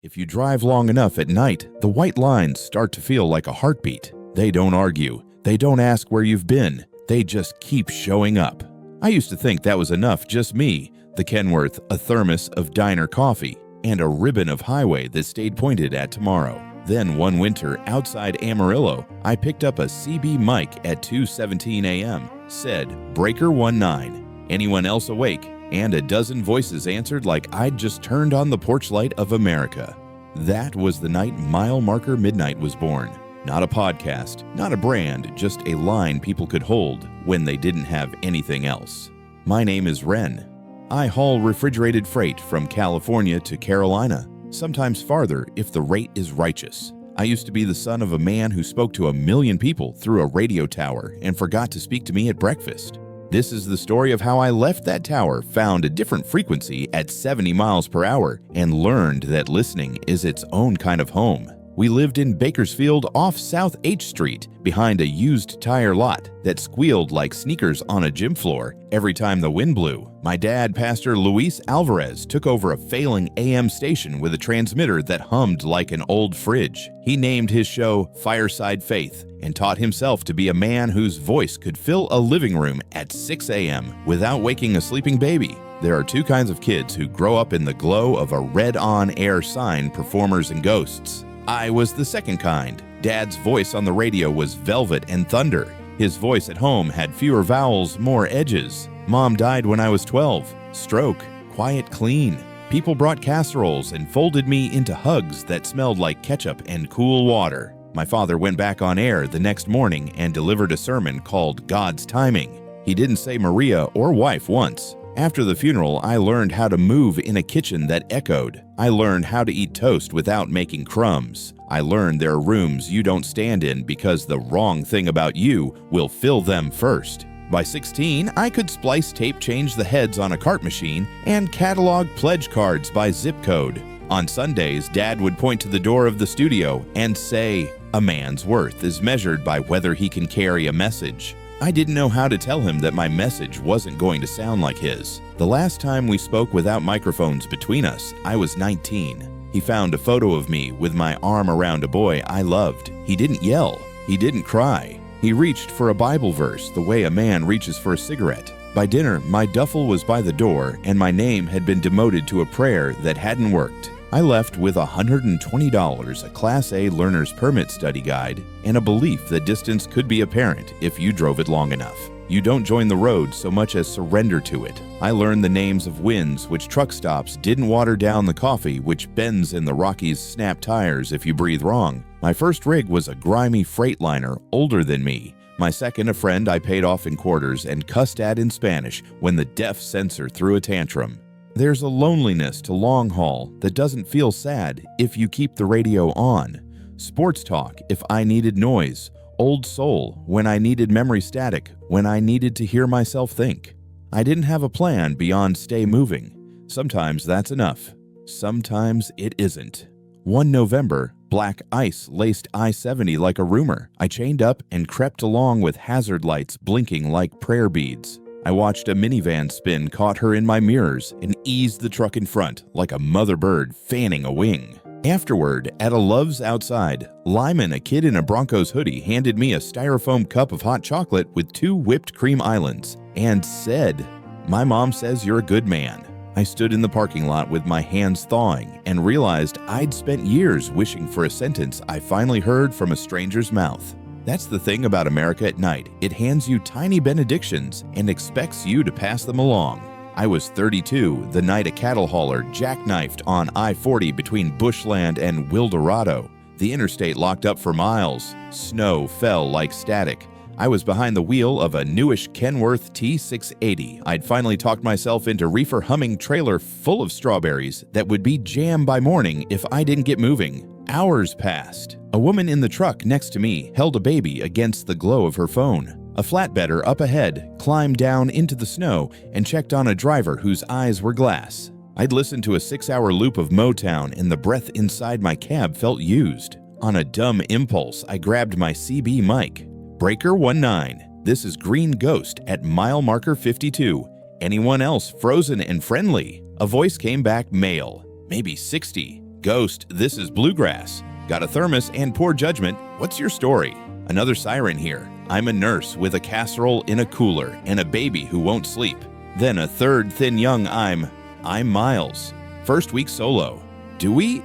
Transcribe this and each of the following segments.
If you drive long enough at night, the white lines start to feel like a heartbeat. They don't argue. They don't ask where you've been. They just keep showing up. I used to think that was enough, just me, the Kenworth, a thermos of diner coffee, and a ribbon of highway that stayed pointed at tomorrow. Then one winter, outside Amarillo, I picked up a CB mic at 2:17 a.m., said, "Breaker 19. Anyone else awake?" And a dozen voices answered like I'd just turned on the porch light of America. That was the night Mile Marker Midnight was born. Not a podcast, not a brand, just a line people could hold when they didn't have anything else. My name is Ren. I haul refrigerated freight from California to Carolina, sometimes farther if the rate is righteous. I used to be the son of a man who spoke to 1 million people through a radio tower and forgot to speak to me at breakfast. This is the story of how I left that tower, found a different frequency at 70 miles per hour, and learned that listening is its own kind of home. We lived in Bakersfield off South H Street, behind a used tire lot that squealed like sneakers on a gym floor every time the wind blew. My dad, Pastor Luis Alvarez, took over a failing AM station with a transmitter that hummed like an old fridge. He named his show Fireside Faith and taught himself to be a man whose voice could fill a living room at 6 a.m. without waking a sleeping baby. There are two kinds of kids who grow up in the glow of a red on-air sign, performers and ghosts. I was the second kind. Dad's voice on the radio was velvet and thunder. His voice at home had fewer vowels, more edges. Mom died when I was 12. Stroke, quiet, clean. People brought casseroles and folded me into hugs that smelled like ketchup and cool water. My father went back on air the next morning and delivered a sermon called God's Timing. He didn't say Maria or wife once. After the funeral, I learned how to move in a kitchen that echoed. I learned how to eat toast without making crumbs. I learned there are rooms you don't stand in because the wrong thing about you will fill them first. By 16, I could splice tape change the heads on a cart machine and catalog pledge cards by zip code. On Sundays, Dad would point to the door of the studio and say, "A man's worth is measured by whether he can carry a message." I didn't know how to tell him that my message wasn't going to sound like his. The last time we spoke without microphones between us, I was 19. He found a photo of me with my arm around a boy I loved. He didn't yell. He didn't cry. He reached for a Bible verse the way a man reaches for a cigarette. By dinner, my duffel was by the door and my name had been demoted to a prayer that hadn't worked. I left with $120, a Class A learner's permit study guide, and a belief that distance could be apparent if you drove it long enough. You don't join the road so much as surrender to it. I learned the names of winds which truck stops didn't water down the coffee which bends in the Rockies snap tires if you breathe wrong. My first rig was a grimy Freightliner older than me. My second, a friend I paid off in quarters and cussed at in Spanish when the deaf censor threw a tantrum. There's a loneliness to long haul that doesn't feel sad if you keep the radio on. Sports talk if I needed noise. Old soul when I needed memory static, when I needed to hear myself think. I didn't have a plan beyond stay moving. Sometimes that's enough. Sometimes it isn't. One November, black ice laced I-70 like a rumor. I chained up and crept along with hazard lights blinking like prayer beads. I watched a minivan spin, caught her in my mirrors, and eased the truck in front like a mother bird fanning a wing. Afterward, at a Love's outside, Lyman, a kid in a Broncos hoodie, handed me a styrofoam cup of hot chocolate with 2 whipped cream islands and said, "My mom says you're a good man." I stood in the parking lot with my hands thawing and realized I'd spent years wishing for a sentence I finally heard from a stranger's mouth. That's the thing about America at night. It hands you tiny benedictions and expects you to pass them along. I was 32 the night a cattle hauler jackknifed on I-40 between Bushland and Wildorado. The interstate locked up for miles. Snow fell like static. I was behind the wheel of a newish Kenworth T680. I'd finally talked myself into reefer humming trailer full of strawberries that would be jam by morning if I didn't get moving. Hours passed. A woman in the truck next to me held a baby against the glow of her phone. A flatbedder up ahead climbed down into the snow and checked on a driver whose eyes were glass. I'd listened to a 6-hour loop of Motown and the breath inside my cab felt used. On a dumb impulse, I grabbed my CB mic. Breaker 19. This is Green Ghost at mile marker 52. Anyone else frozen and friendly? A voice came back male, maybe 60. Ghost, this is Bluegrass. Got a thermos and poor judgment. What's your story? Another siren here. I'm a nurse with a casserole in a cooler and a baby who won't sleep. Then a third thin young I'm Miles. First week solo. Do we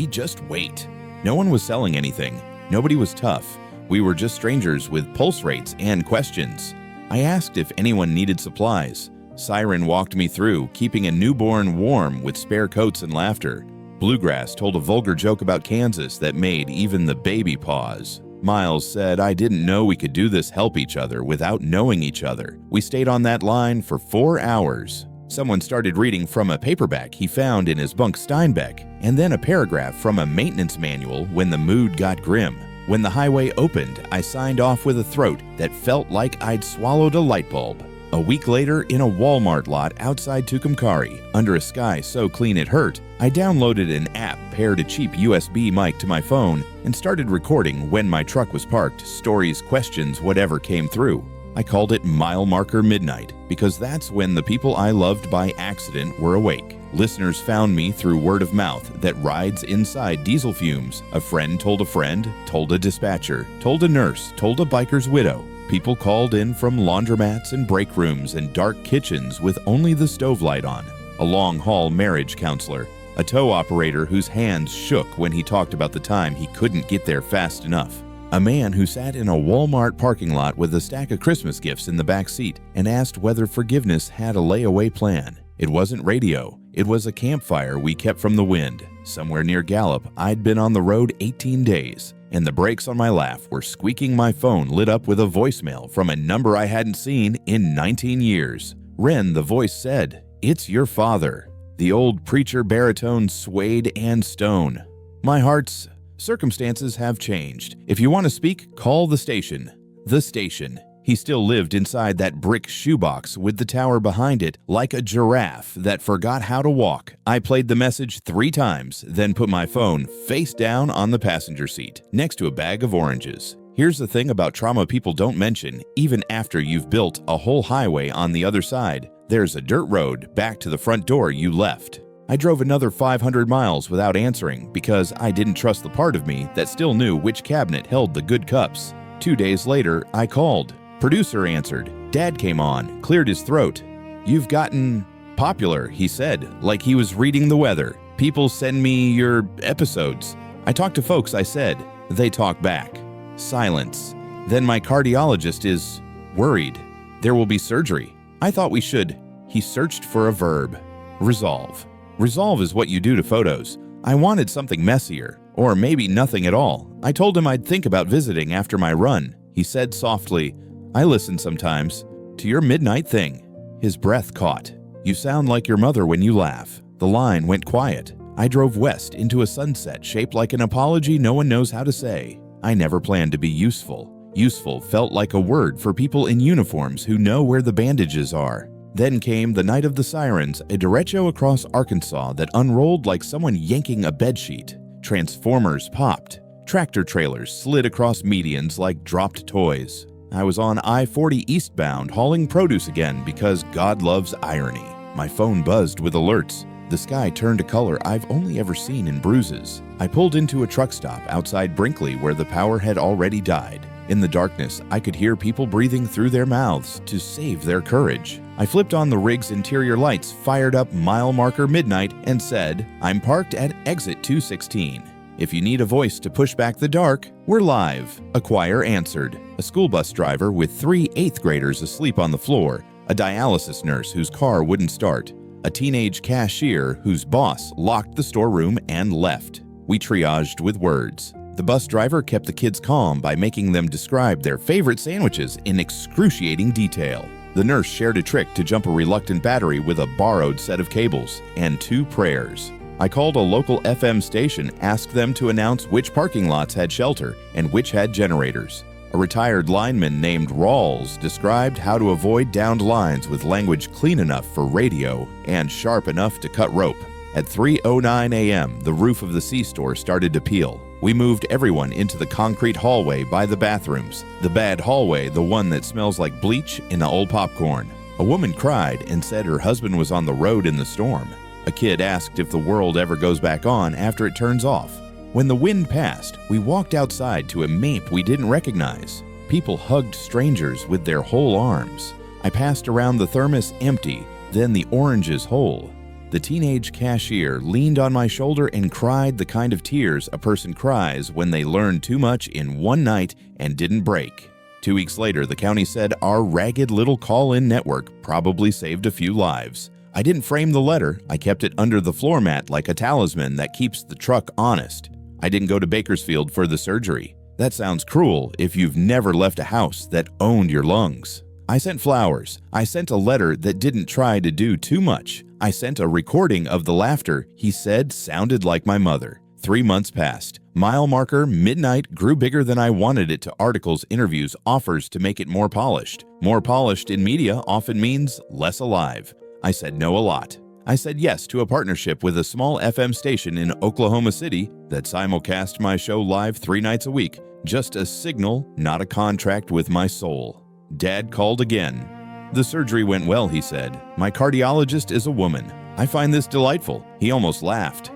just wait? No one was selling anything. Nobody was tough. We were just strangers with pulse rates and questions. I asked if anyone needed supplies. Siren walked me through, keeping a newborn warm with spare coats and laughter. Bluegrass told a vulgar joke about Kansas that made even the baby pause. Miles said I didn't know we could do this help each other without knowing each other. We stayed on that line for 4 hours. Someone started reading from a paperback he found in his bunk Steinbeck, and then a paragraph from a maintenance manual when the mood got grim. When the highway opened, I signed off with a throat that felt like I'd swallowed a light bulb. A week later, in a Walmart lot outside Tucumcari, under a sky so clean it hurt, I downloaded an app, paired a cheap USB mic to my phone, and started recording when my truck was parked, stories, questions, whatever came through. I called it Mile Marker Midnight because that's when the people I loved by accident were awake. Listeners found me through word of mouth that rides inside diesel fumes. A friend, told a dispatcher, told a nurse, told a biker's widow. People called in from laundromats and break rooms and dark kitchens with only the stove light on. A long-haul marriage counselor. A tow operator whose hands shook when he talked about the time he couldn't get there fast enough. A man who sat in a Walmart parking lot with a stack of Christmas gifts in the back seat and asked whether forgiveness had a layaway plan. It wasn't radio. It was a campfire we kept from the wind. Somewhere near Gallup, I'd been on the road 18 days, and the brakes on my laugh were squeaking. My phone lit up with a voicemail from a number I hadn't seen in 19 years. Ren, the voice said, "It's your father." The old preacher baritone swayed and stone. My heart's circumstances have changed. If you want to speak, call the station. The station. He still lived inside that brick shoebox with the tower behind it, like a giraffe that forgot how to walk. I played the message 3 times, then put my phone face down on the passenger seat, next to a bag of oranges. Here's the thing about trauma people don't mention. Even after you've built a whole highway on the other side, there's a dirt road back to the front door you left. I drove another 500 miles without answering because I didn't trust the part of me that still knew which cabinet held the good cups. 2 days later, I called. Producer answered. Dad came on, cleared his throat. "You've gotten popular," he said, like he was reading the weather. "People send me your episodes." I talked to folks, I said. They talk back. Silence. Then my cardiologist is worried. There will be surgery. I thought we should. He searched for a verb. Resolve. Resolve is what you do to photos. I wanted something messier, or maybe nothing at all. I told him I'd think about visiting after my run. He said softly, "I listen sometimes to your midnight thing." His breath caught. "You sound like your mother when you laugh." The line went quiet. I drove west into a sunset shaped like an apology no one knows how to say. I never planned to be useful. Useful felt like a word for people in uniforms who know where the bandages are. Then came the night of the sirens, a derecho across Arkansas that unrolled like someone yanking a bedsheet. Transformers popped. Tractor trailers slid across medians like dropped toys. I was on I-40 eastbound hauling produce again because God loves irony. My phone buzzed with alerts. The sky turned a color I've only ever seen in bruises. I pulled into a truck stop outside Brinkley where the power had already died. In the darkness, I could hear people breathing through their mouths to save their courage. I flipped on the rig's interior lights, fired up Mile Marker Midnight, and said, "I'm parked at exit 216. If you need a voice to push back the dark, we're live." A choir answered. A school bus driver with 3 8th graders asleep on the floor. A dialysis nurse whose car wouldn't start. A teenage cashier whose boss locked the storeroom and left. We triaged with words. The bus driver kept the kids calm by making them describe their favorite sandwiches in excruciating detail. The nurse shared a trick to jump a reluctant battery with a borrowed set of cables and 2 prayers. I called a local FM station, asked them to announce which parking lots had shelter and which had generators. A retired lineman named Rawls described how to avoid downed lines with language clean enough for radio and sharp enough to cut rope. At 3:09 a.m., the roof of the C-store started to peel. We moved everyone into the concrete hallway by the bathrooms. The bad hallway, the one that smells like bleach and old popcorn. A woman cried and said her husband was on the road in the storm. A kid asked if the world ever goes back on after it turns off. When the wind passed, we walked outside to a mape we didn't recognize. People hugged strangers with their whole arms. I passed around the thermos empty, then the oranges whole. The teenage cashier leaned on my shoulder and cried the kind of tears a person cries when they learn too much in one night and didn't break. 2 weeks later, the county said our ragged little call-in network probably saved a few lives. I didn't frame the letter. I kept it under the floor mat like a talisman that keeps the truck honest. I didn't go to Bakersfield for the surgery. That sounds cruel if you've never left a house that owned your lungs. I sent flowers. I sent a letter that didn't try to do too much. I sent a recording of the laughter he said sounded like my mother. 3 months passed. Mile marker midnight grew bigger than I wanted it to articles, interviews, offers to make it more polished. More polished in media often means less alive. I said no a lot. I said yes to a partnership with a small FM station in Oklahoma City that simulcast my show live 3 nights a week. Just a signal, not a contract with my soul. Dad called again. The surgery went well, he said. My cardiologist is a woman. I find this delightful. He almost laughed.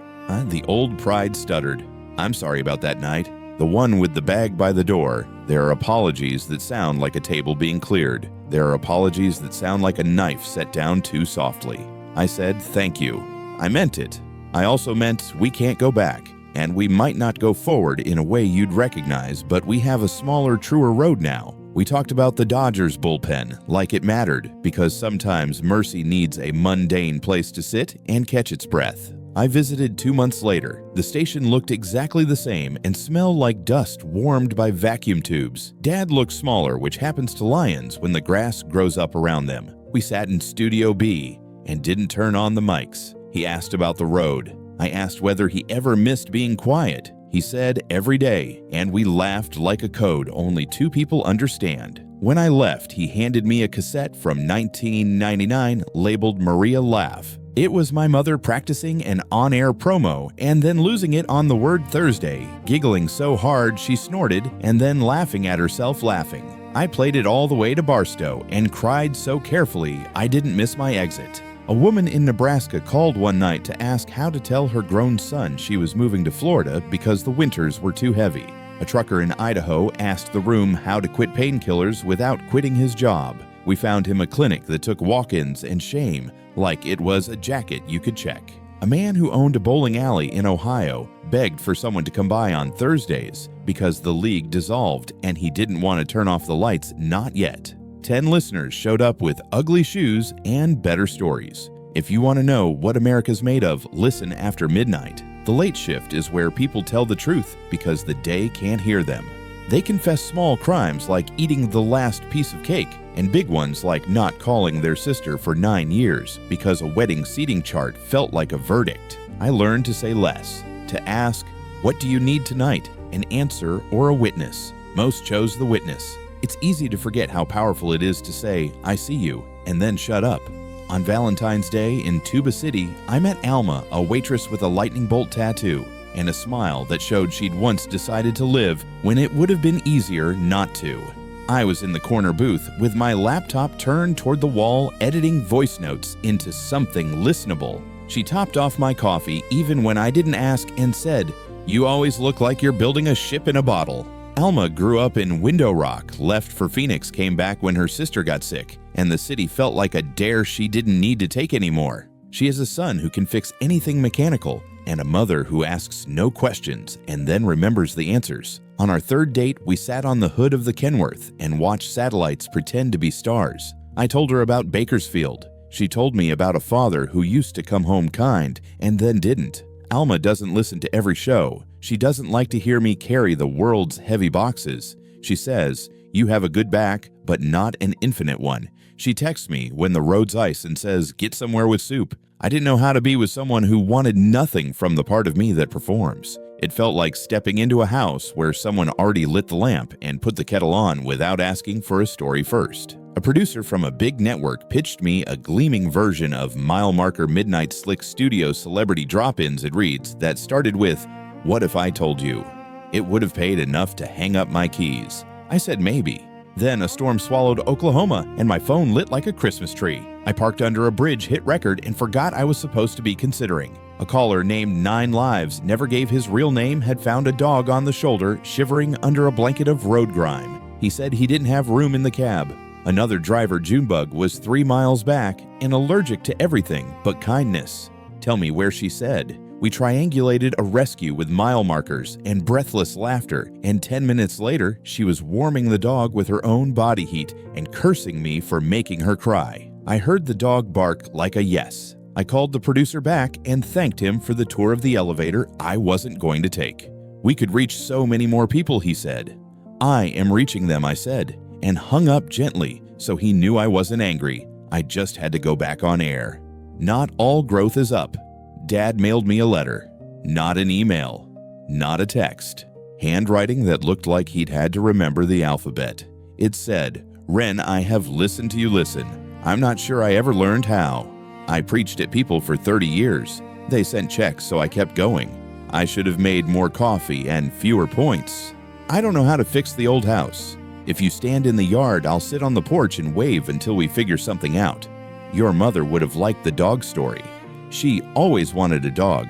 The old pride stuttered. I'm sorry about that night. The one with the bag by the door. There are apologies that sound like a table being cleared. There are apologies that sound like a knife set down too softly. I said, thank you. I meant it. I also meant we can't go back, and we might not go forward in a way you'd recognize, but we have a smaller, truer road now. We talked about the Dodgers bullpen like it mattered, because sometimes mercy needs a mundane place to sit and catch its breath. I visited 2 months later. The station looked exactly the same and smelled like dust warmed by vacuum tubes. Dad looked smaller, which happens to lions when the grass grows up around them. We sat in Studio B and didn't turn on the mics. He asked about the road. I asked whether he ever missed being quiet. He said every day, and we laughed like a code only 2 people understand. When I left, he handed me a cassette from 1999 labeled Maria Laugh. It was my mother practicing an on-air promo and then losing it on the word Thursday, giggling so hard she snorted and then laughing at herself laughing. I played it all the way to Barstow and cried so carefully I didn't miss my exit. A woman in Nebraska called one night to ask how to tell her grown son she was moving to Florida because the winters were too heavy. A trucker in Idaho asked the room how to quit painkillers without quitting his job. We found him a clinic that took walk-ins and shame like it was a jacket you could check. A man who owned a bowling alley in Ohio begged for someone to come by on Thursdays because the league dissolved and he didn't want to turn off the lights, not yet. 10 listeners showed up with ugly shoes and better stories. If you want to know what America's made of, listen after midnight. The late shift is where people tell the truth because the day can't hear them. They confess small crimes like eating the last piece of cake and big ones like not calling their sister for 9 years because a wedding seating chart felt like a verdict. I learned to say less, to ask, what do you need tonight? An answer or a witness. Most chose the witness. It's easy to forget how powerful it is to say, I see you, and then shut up. On Valentine's Day in Tuba City, I met Alma, a waitress with a lightning bolt tattoo and a smile that showed she'd once decided to live when it would have been easier not to. I was in the corner booth with my laptop turned toward the wall, editing voice notes into something listenable. She topped off my coffee even when I didn't ask and said, "You always look like you're building a ship in a bottle." Alma grew up in Window Rock, left for Phoenix, came back when her sister got sick, and the city felt like a dare she didn't need to take anymore. She has a son who can fix anything mechanical, and a mother who asks no questions and then remembers the answers. On our third date, we sat on the hood of the Kenworth and watched satellites pretend to be stars. I told her about Bakersfield. She told me about a father who used to come home kind and then didn't. Alma doesn't listen to every show. She doesn't like to hear me carry the world's heavy boxes. She says, "You have a good back, but not an infinite one." She texts me when the road's ice and says, "Get somewhere with soup." I didn't know how to be with someone who wanted nothing from the part of me that performs. It felt like stepping into a house where someone already lit the lamp and put the kettle on without asking for a story first. A producer from a big network pitched me a gleaming version of Mile Marker Midnight Slick Studio Celebrity Drop-Ins, it reads, that started with, "What if I told you?" It would have paid enough to hang up my keys. I said maybe. Then a storm swallowed Oklahoma, and my phone lit like a Christmas tree. I parked under a bridge, hit record, and forgot I was supposed to be considering. A caller named 9 Lives never gave his real name had found a dog on the shoulder, shivering under a blanket of road grime. He said he didn't have room in the cab. Another driver, Junebug, was 3 miles back and allergic to everything but kindness. Tell me where she said. We triangulated a rescue with mile markers and breathless laughter, and 10 minutes later, she was warming the dog with her own body heat and cursing me for making her cry. I heard the dog bark like a yes. I called the producer back and thanked him for the tour of the elevator I wasn't going to take. We could reach so many more people, he said. I am reaching them, I said, and hung up gently so he knew I wasn't angry. I just had to go back on air. Not all growth is up. Dad mailed me a letter, not an email, not a text. Handwriting that looked like he'd had to remember the alphabet. It said, "Ren, I have listened to you listen. I'm not sure I ever learned how. I preached at people for 30 years. They sent checks, so I kept going. I should have made more coffee and fewer points. I don't know how to fix the old house. If you stand in the yard, I'll sit on the porch and wave until we figure something out. Your mother would have liked the dog story. She always wanted a dog.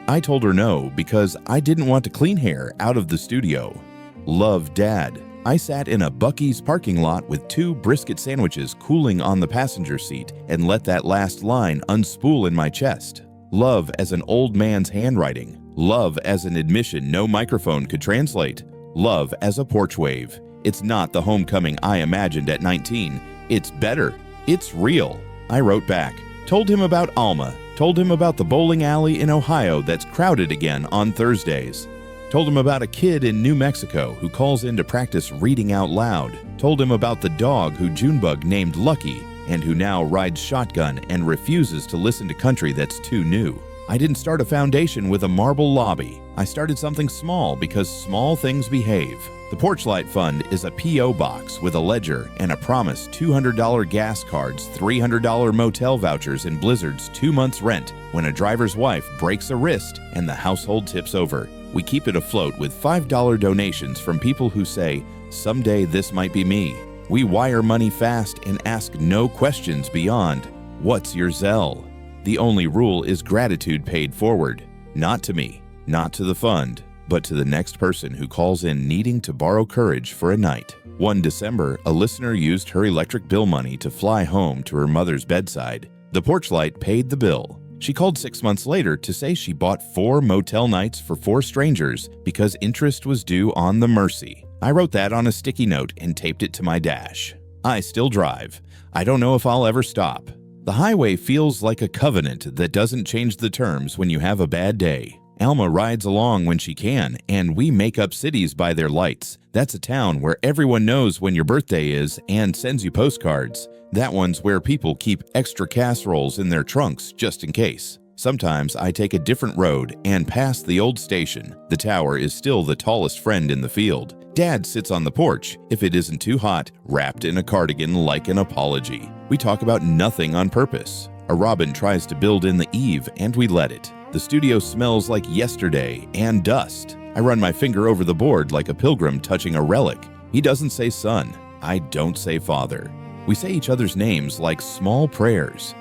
I told her no because I didn't want to clean hair out of the studio. Love, Dad." I sat in a Buc-ee's parking lot with 2 brisket sandwiches cooling on the passenger seat and let that last line unspool in my chest. Love as an old man's handwriting. Love as an admission no microphone could translate. Love as a porch wave. It's not the homecoming I imagined at 19. It's better. It's real. I wrote back. Told him about Alma. Told him about the bowling alley in Ohio that's crowded again on Thursdays. Told him about a kid in New Mexico who calls in to practice reading out loud. Told him about the dog who Junebug named Lucky and who now rides shotgun and refuses to listen to country that's too new. I didn't start a foundation with a marble lobby. I started something small because small things behave. The Porchlight Fund is a P.O. box with a ledger and a promise $200 gas cards, $300 motel vouchers, and Blizzard's 2 months rent when a driver's wife breaks a wrist and the household tips over. We keep it afloat with $5 donations from people who say, "Someday this might be me." We wire money fast and ask no questions beyond, "What's your Zelle?" The only rule is gratitude paid forward, not to me, not to the fund, but to the next person who calls in needing to borrow courage for a night. One December, a listener used her electric bill money to fly home to her mother's bedside. The Porchlight paid the bill. She called 6 months later to say she bought 4 motel nights for 4 strangers because interest was due on the Mercy. I wrote that on a sticky note and taped it to my dash. I still drive. I don't know if I'll ever stop. The highway feels like a covenant that doesn't change the terms when you have a bad day. Alma rides along when she can, and we make up cities by their lights. That's a town where everyone knows when your birthday is and sends you postcards. That one's where people keep extra casseroles in their trunks just in case. Sometimes I take a different road and pass the old station. The tower is still the tallest friend in the field. Dad sits on the porch, if it isn't too hot, wrapped in a cardigan like an apology. We talk about nothing on purpose. A robin tries to build in the eave, and we let it. The studio smells like yesterday and dust. I run my finger over the board like a pilgrim touching a relic. He doesn't say son. I don't say father. We say each other's names like small prayers.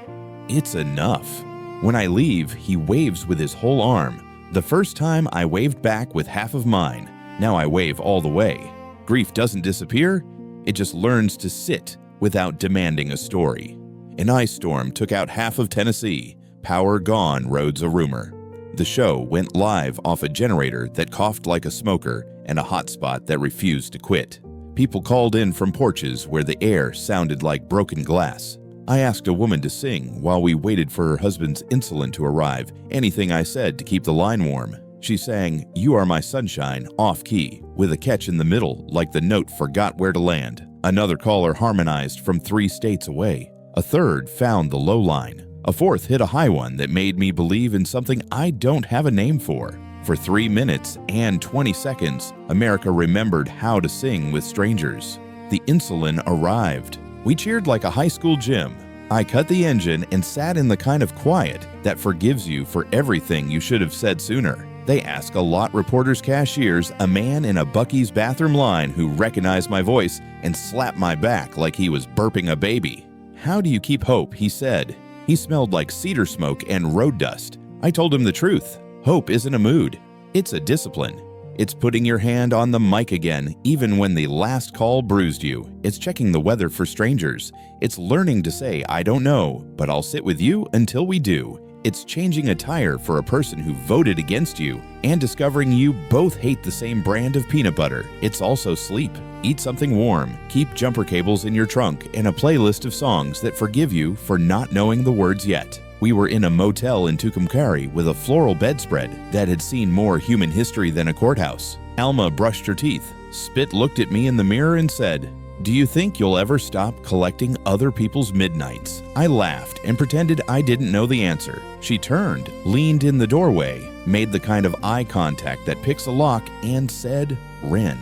It's enough. When I leave, he waves with his whole arm. The first time I waved back with half of mine. Now I wave all the way. Grief doesn't disappear. It just learns to sit without demanding a story. An ice storm took out half of Tennessee. Power gone, roads a rumor. The show went live off a generator that coughed like a smoker and a hotspot that refused to quit. People called in from porches where the air sounded like broken glass. I asked a woman to sing while we waited for her husband's insulin to arrive, anything I said to keep the line warm. She sang "You Are My Sunshine" off-key, with a catch in the middle like the note forgot where to land. Another caller harmonized from 3 states away. A third found the low line. A fourth hit a high one that made me believe in something I don't have a name for. For 3 minutes and 20 seconds, America remembered how to sing with strangers. The insulin arrived. We cheered like a high school gym. I cut the engine and sat in the kind of quiet that forgives you for everything you should have said sooner. They ask a lot reporters cashiers, a man in a Buc-ee's bathroom line who recognized my voice and slapped my back like he was burping a baby. How do you keep hope, he said. He smelled like cedar smoke and road dust. I told him the truth. Hope isn't a mood. It's a discipline. It's putting your hand on the mic again, even when the last call bruised you. It's checking the weather for strangers. It's learning to say, I don't know, but I'll sit with you until we do. It's changing a tire for a person who voted against you and discovering you both hate the same brand of peanut butter. It's also sleep. Eat something warm, keep jumper cables in your trunk, and a playlist of songs that forgive you for not knowing the words yet. We were in a motel in Tucumcari with a floral bedspread that had seen more human history than a courthouse. Alma brushed her teeth. Spit looked at me in the mirror and said, "Do you think you'll ever stop collecting other people's midnights?" I laughed and pretended I didn't know the answer. She turned, leaned in the doorway, made the kind of eye contact that picks a lock, and said, "Ren,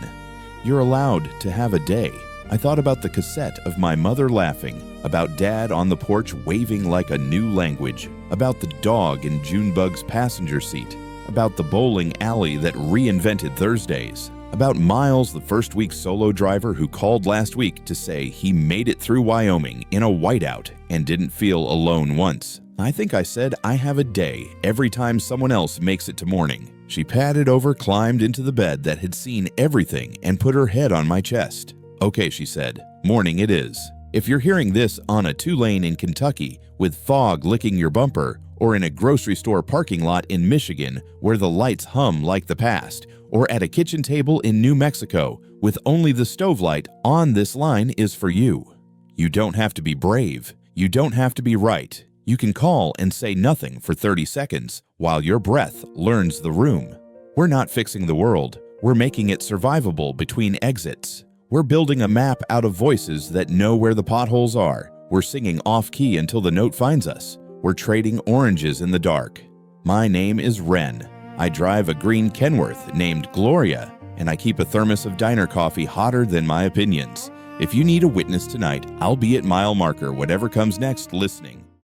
you're allowed to have a day." I thought about the cassette of my mother laughing, about Dad on the porch waving like a new language, about the dog in Junebug's passenger seat, about the bowling alley that reinvented Thursdays, about Miles, the first week solo driver who called last week to say he made it through Wyoming in a whiteout and didn't feel alone once. I think I said I have a day every time someone else makes it to morning. She padded over, climbed into the bed that had seen everything, and put her head on my chest. "Okay," she said, "morning it is. If you're hearing this on a 2-lane in Kentucky with fog licking your bumper, or in a grocery store parking lot in Michigan where the lights hum like the past, or at a kitchen table in New Mexico with only the stove light on, this line is for you. You don't have to be brave. You don't have to be right. You can call and say nothing for 30 seconds while your breath learns the room. We're not fixing the world. We're making it survivable between exits. We're building a map out of voices that know where the potholes are. We're singing off-key until the note finds us. We're trading oranges in the dark. My name is Ren. I drive a green Kenworth named Gloria, and I keep a thermos of diner coffee hotter than my opinions. If you need a witness tonight, I'll be at mile marker whatever comes next listening.